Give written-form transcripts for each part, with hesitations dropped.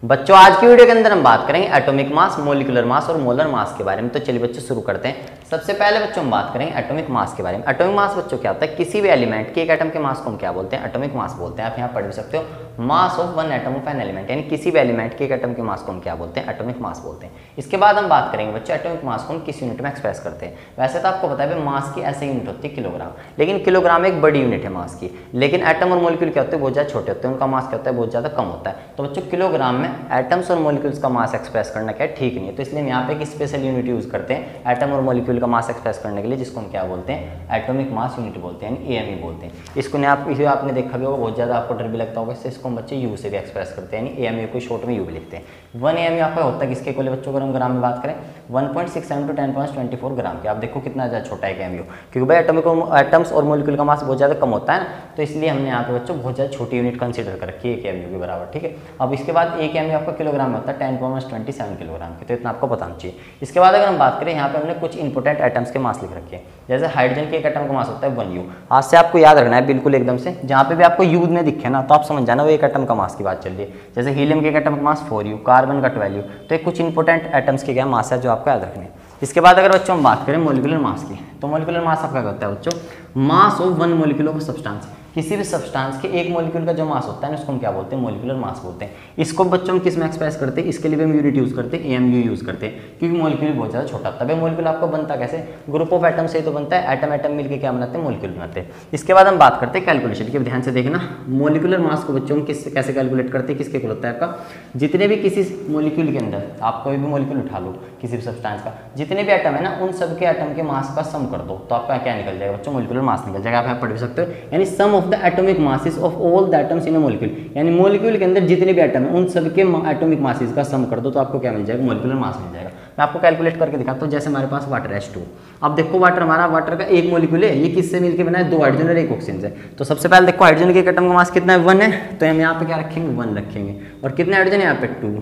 बच्चों आज की वीडियो के अंदर हम बात करेंगे एटॉमिक मास, मोलिकुलर मास और मोलर मास के बारे में। तो चलिए बच्चों शुरू करते हैं। सबसे पहले बच्चों हम बात करेंगे एटॉमिक मास के बारे में। एटॉमिक मास बच्चों क्या होता है? किसी भी एलिमेंट के एक एटम के मास को हम क्या बोलते हैं? एटॉमिक मास बोलते हैं। आप यहाँ पढ़ भी सकते हो, mass of one atom of an element, यानी किसी भी एलिमेंट के एक एटम के मास को हम क्या बोलते हैं? एटॉमिक मास बोलते हैं। इसके बाद हम बात करेंगे बच्चों एटॉमिक मास को हम किस यूनिट में एक्सप्रेस करते हैं। वैसे तो आपको पता है मास की ऐसे यूनिट होती है किलोग्राम, लेकिन किलोग्राम एक बड़ी यूनिट है मास की। लेकिन एटम और मोलिक्यूल क्या होते हैं? बहुत ज़्यादा छोटे होते हैं, उनका मास क्या होता है? बहुत ज़्यादा कम होता है। तो बच्चों किलोग्राम में एटम्स और मोलिक्यूल्स का मास एक्सप्रेस करना क्या है? ठीक नहीं है। तो इसलिए हम यहाँ पे एक स्पेशल यूनिट यूज करते हैं एटम और मोलिक्यूल का मास एक्सप्रेस करने के लिए, जिसको हम क्या बोलते हैं? एटॉमिक मास यूनिट बोलते हैं, यानी एएमयू बोलते हैं। इसको इसे आपने देखा भी होगा, बहुत ज़्यादा आपको डर भी लगता होगा इससे। इसको हम बच्चे यू से भी एक्सप्रेस करते हैं, यानी एएमयू को शॉर्ट में यू भी लिखते हैं। 1 एएमयू आपका होता है किसके इक्वल बच्चों? अगर हम ग्राम में बात करें 1.67 to 10⁻24 ग्राम के। आप देखो कितना ज़्यादा छोटा है एएमयू, क्योंकि भाई एटम्स और मोलिक्यूल का मास बहुत ज़्यादा कम होता है ना, तो इसलिए हमने यहाँ पे बच्चों बहुत ज़्यादा छोटी यूनिट कंसीडर कर रखी है एक एएमयू के बराबर। ठीक है, अब इसके बाद एक एएमयू आपका किलोग्राम में होता है 10⁻27 किलोग्राम के, तो इतना आपको बताना चाहिए। इसके बाद अगर हम बात करें, यहाँ पे हमने कुछ इंपोर्टेंट एटम्स के मास लिख रखे हैं। जैसे हाइड्रोजन के एक एटम का मास होता है 1U। आज से आपको याद रखना है बिल्कुल एकदम से, जहाँ पे भी आपको यू में दिखे ना, तो आप समझ जाना वो एक एटम का मास की बात चल रही है। जैसे हीलियम के एक एटम का मास 4U, कार्बन का 12U। तो ये कुछ इंपोर्टेंट एटम्स के क्या मास है जो आपको याद रखने हैं। इसके बाद अगर बच्चों हम बात करें मोलिकुलर मास की, तो मोलिकुलर मास आपका क्या होता है बच्चों? Mass of one molecule of substance. किसी भी सब्सटेंस के एक मोलिक्यूल का जो मास होता है ना, उसको हम क्या बोलते हैं? मोलिकुलर मास बोलते हैं। इसको बच्चों हम किस में एक्सप्रेस करते हैं? इसके लिए भी हम यूनिट यूज करते हैं, एएमयू यूज करते हैं, क्योंकि मोलिक्यूल बहुत ज़्यादा छोटा होता है। मोलिक्यूल आपको बनता कैसे? ग्रुप ऑफ एटम से तो बनता है, एटम एटम मिलकर क्या बनाते हैं? मोलिक्यूल बनाते हैं। इसके बाद हम बात करते हैं कैलकुलेशन की। ध्यान से देखना, मोलिकुलर मास को बच्चों हम कैसे कैलकुलेट करते हैं? किसके इक्वल होता है आपका? जितने भी किसी मोलिक्यूल के अंदर आप कोई भी मोलिक्यूल उठा लो किसी भी सब्सटेंस का, जितने भी एटम है ना, उन सब के एटम के मास का सम कर दो, तो आपका क्या निकल जाएगा बच्चों? मोलिकुलर मास निकल जाएगा। आप यहाँ पढ़ भी सकते हो, यानी sum of the atomic masses of all the atoms in a molecule, यानी मॉलिक्यूल के अंदर जितने भी एटम हैं उन सब के एटॉमिक मासेस का सम कर दो, तो आपको क्या मिल जाएगा? मोलिकुलर मास मिल जाएगा। मैं आपको कैलकुलेट करके दिखाता हूँ। जैसे हमारे पास वाटर H2, अब देखो वाटर का एक मॉलिक्यूल है, ये किससे मिलकर बना है? 2 हाइड्रोजन और 1 ऑक्सीजन से। तो सबसे पहले देखो हाइड्रोजन के एटम का मास कितना है? 1 है, तो हम यहाँ पे क्या रखेंगे? 1 रखेंगे। और कितने हाइड्रोजन है यहाँ पे? 2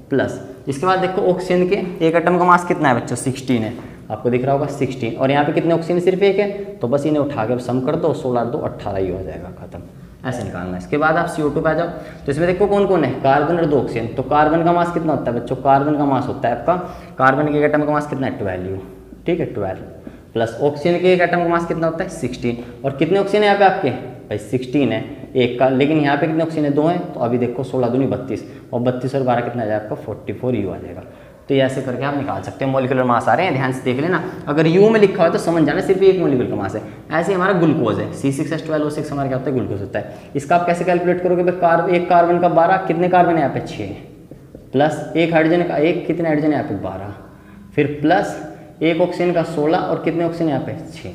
प्लस। इसके बाद देखो ऑक्सीजन के एक एटम का मास कितना है बच्चों? 16 है, आपको दिख रहा होगा 16। और यहाँ पे कितने ऑक्सीजन? सिर्फ एक है, तो बस इन्हें उठा के सम कर दो, 16 2 18 ही हो जाएगा, खत्म। ऐसे निकालना है। इसके बाद आप CO2 पे आ जाओ, तो इसमें देखो कौन कौन है? कार्बन और 2 ऑक्सीजन। तो कार्बन का मास कितना होता है बच्चों? कार्बन का मास होता है आपका, कार्बन के एक एटम का मास कितना है? 12U। ठीक है, 12 प्लस ऑक्सीजन के एक एटम का मास कितना होता है? 16। और कितने ऑक्सीजन है यहाँ पे आपके? भाई 16 है एक का, लेकिन यहाँ पे कितने ऑक्सीजन है? 2 है, तो अभी देखो 16 दूनी 32, और 32 और 12 कितना आ जाएगा आपका? 44U आ जाएगा। तो ये ऐसे करके आप निकाल सकते हैं। मोलिकुलर मास आ रहे हैं, ध्यान से देख लेना। अगर यू में लिखा हो तो समझ जाना सिर्फ एक मोलिकुलर का मास है। ऐसे हमारा ग्लूकोज है, C6H12O6 हमारा क्या होता है? ग्लूकोज होता है। इसका आप कैसे कैलकुलेट करोगे? एक कार्बन का 12, कितने कार्बन है यहाँ पे? 6, प्लस एक हाइड्रोजन का एक, कितने हाइड्रोजन है यहाँ पे? 12, फिर प्लस एक ऑक्सीजन का 16, और कितने ऑक्सीजन यहाँ पे? 6।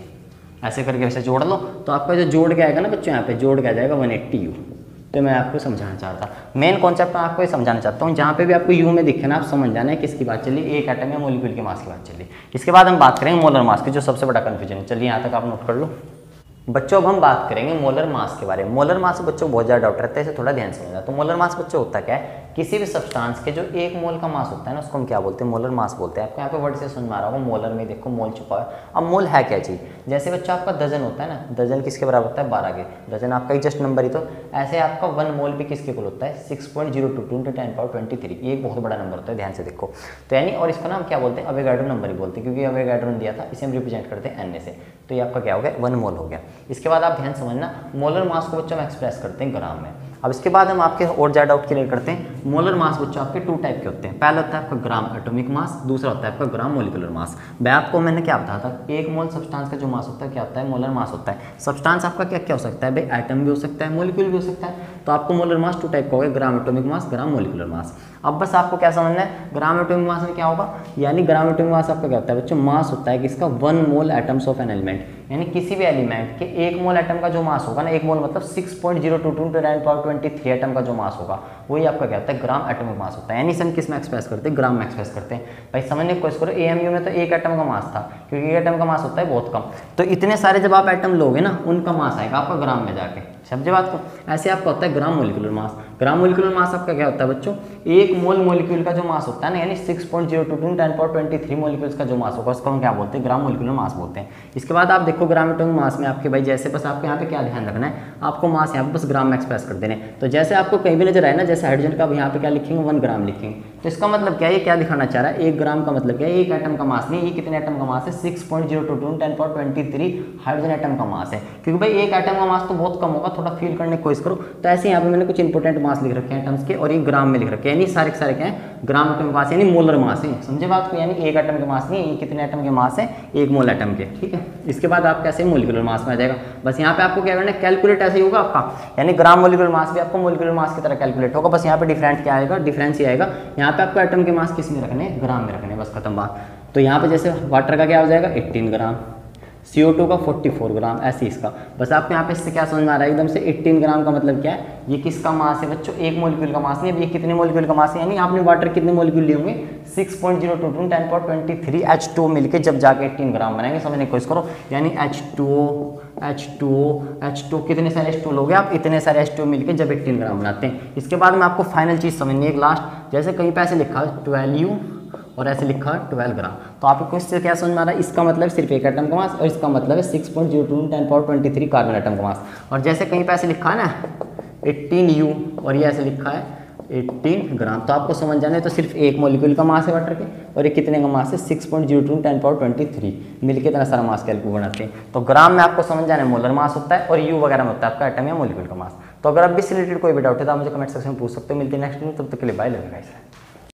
ऐसे करके वैसे जोड़ लो, तो आपका जो जोड़ के आएगा ना बच्चों, यहाँ पे जोड़ के आ जाएगा 180U। तो मैं आपको समझाना चाहता, मेन कॉन्सेप्ट मैं आपको ये समझाना चाहता हूँ। जहाँ पे भी आपको यू में दिखे ना, आप समझ जाना है किसकी बात चली? एक एटम या मोलिक्यूल के मास की बात चली। इसके बाद हम बात करेंगे मोलर मास की, जो सबसे बड़ा कन्फ्यूजन है। चलिए यहाँ तक आप नोट कर लो बच्चों। अब हम बात करेंगे मोलर मास के बारे में। मोलर मास बच्चों बहुत ज़्यादा डाउट रहता है, इसे थोड़ा ध्यान से समझना। तो मोलर मास बच्चों होता क्या है? किसी भी सब्सटेंस के जो 1 मोल का मास होता है ना, उसको हम क्या बोलते हैं? मोलर मास बोलते हैं। आपको यहाँ पे वर्ड से समझ में आ रहा होगा, मोलर में देखो मोल छुपा है। अब मोल है क्या चीज़? जैसे बच्चों आपका डजन होता है ना, डजन किसके बराबर होता है? 12 के। डजन आपका जस्ट नंबर ही, तो ऐसे आपका 1 मोल भी किसके इक्वल होता है? 6.022 × 10⁻23। ये एक बहुत बड़ा नंबर होता है, ध्यान से देखो। तो यानी, और इसका नाम क्या बोलते हैं? अवोगाड्रो नंबर ही बोलते हैं, क्योंकि अवोगाड्रो ने दिया था, इसे हम रिप्रेजेंट करते हैं Na से। तो ये आपका क्या हो गया? 1 मोल हो गया। इसके बाद आप ध्यान समझना, मोलर मास को बच्चों हम एक्सप्रेस करते हैं ग्राम में। अब इसके बाद हम आपके और ज़्यादा डाउट क्लियर करते हैं। मोलर मास बच्चों आपके 2 टाइप के होते हैं। पहला होता है आपका ग्राम एटॉमिक मास, दूसरा होता है आपका ग्राम मोलिकुलर मास। मैं आपको मैंने क्या बताया था? 1 मोल सब्सटेंस का जो मास होता है क्या होता है? मोलर मास होता है। सब्सटेंस आपका क्या क्या हो सकता है भाई? एटम भी हो सकता है, मोलिक्यूल भी हो सकता है। तो आपको मोलर मास 2 टाइप का होगा, gram atomic mass, gram molecular mass. अब बस आपको क्या समझना है? ग्राम एटॉमिक मास में क्या होगा? यानी ग्राम एटॉमिक मास आपका क्या होता है बच्चों? मास होता है किसका? 1 मोल एटम्स ऑफ एन एलिमेंट, यानी किसी भी एलिमेंट के 1 मोल एटम का जो मास होगा ना, 1 मोल मतलब 6.022 × 10⁻23 एटम का जो मास होगा, वही आपका क्या होता है? ग्राम एटॉमिक मास होता है। यानी हम किस में एक्सप्रेस करते हैं? ग्राम में एक्सप्रेस करते हैं। भाई समझने की कोशिश करो, एएमयू में तो एक एटम का मास था, क्योंकि एक एटम का मास होता है बहुत कम। तो इतने सारे जब आप एटम लोगे ना, उनका मास आएगा आपका ग्राम में जाके। समझे बात को। ऐसे आपका होता है gram molecular mass. Gram molecular mass आपका क्या होता है बच्चों, एक मोल मोलिक्यूल का जो मास होता है ना, यानी 6.022 10^23 मोलिक्यूल्स का जो मास होगा उसको हम क्या बोलते हैं, ग्राम मोलिकुलर मास बोलते हैं। इसके बाद आप देखो ग्राम एटॉमिक मास में आपके भाई जैसे बस आपको यहाँ पे क्या ध्यान रखना है, आपको मास यहाँ पे बस ग्राम में एक्सप्रेस कर देने। तो जैसे आपको कहीं भी नजर आए ना, जैसे हाइड्रोजन का यहाँ पे क्या लिखेंगे 1 ग्राम लिखेंगे, तो इसका मतलब क्या है, ये क्या दिखाना चाह रहा है, 1 ग्राम का मतलब क्या है, एक एटम का मास नहीं, ये कितने एटम का मास है, 6.022 10^23 हाइड्रोजन एटम का मास है। क्योंकि भाई एक एटम का मास तो बहुत कम होगा, थोड़ा फील करने की कोशिश करो। तो ऐसे यहाँ पे मैंने कुछ इंपोर्टेंट मास लिख रखे हैं एटम्स के, और ये ग्राम में लिख रखे हैं, यानी सारे के सारे क्या है, ग्राम एटॉमिक मास यानी मोलर मास है। समझे बात को, यानी एक एटम के मास नहीं, ये कितने एटम के मास है, 1 मोल एटम के। ठीक है, इसके बाद आप कैसे मोलिकुलर मास में आ जाएगा। बस यहाँ पे आपको क्या करना है, कैलकुलेट ऐसे ही होगा आपका, यानी ग्राम मोलिकुलर मास भी आपको मोलिकुलर मास की तरह कैलकुलेट होगा। बस यहाँ पे डिफरेंट क्या आएगा, डिफरेंस ये आएगा, यहाँ पे आपको एटम के मास किस में रखने, ग्राम में रखने, बस खत्म बात। तो यहाँ पे जैसे वाटर का क्या हो जाएगा 18 ग्राम, CO2 का 44 ग्राम, ऐसे इसका। बस आपको यहाँ पे इससे क्या समझ में आ रहा है एकदम से, 18 ग्राम का मतलब क्या है, ये किसका मास है बच्चों, एक मोलिक्यूल का मास नहीं। अब ये कितने मोलिक्यूल का मास है, यानी आपने वाटर कितने मोलिक्यूल लिए होंगे, 6.022 10^23 H2O मिलके जब जाके 18 ग्राम बनाएंगे। समझने की कोशिश करो, यानी H2O कितने सारे H2O लोगे आप, इतने सारे H2O मिलके जब 18 ग्राम बनाते हैं। इसके बाद में आपको फाइनल चीज़ समझनी है एक लास्ट, जैसे कहीं पे ऐसे लिखा 12U और ऐसे लिखा 12 ग्राम, तो आपको इससे क्या समझ में आ रहा है, इसका मतलब सिर्फ एक एटम का मास, और इसका मतलब है 6.022 10^23 कार्बन एटम का मास। और जैसे कहीं पे ऐसे लिखा है ना 18U और ये ऐसे लिखा है 18 ग्राम, तो आपको समझ जाना है तो सिर्फ एक मॉलिक्यूल का मास है वाटर के, और ये कितने का मास है 6.022 10^23 मिलके इतना सारा मास कैलकुलेट बनाते हैं। तो ग्राम में आपको समझ जाना है मोलर मास होता है, और यू वगैरह में होता है आपका एटम या मॉलिक्यूल का मास। तो अगर अब भी रिलेटेड कोई भी डाउट है तो आप मुझे कमेंट सेक्शन में पूछ सकते हो। मिलते हैं नेक्स्ट वीडियो, तब तक के लिए बाय, लव यू गाइस।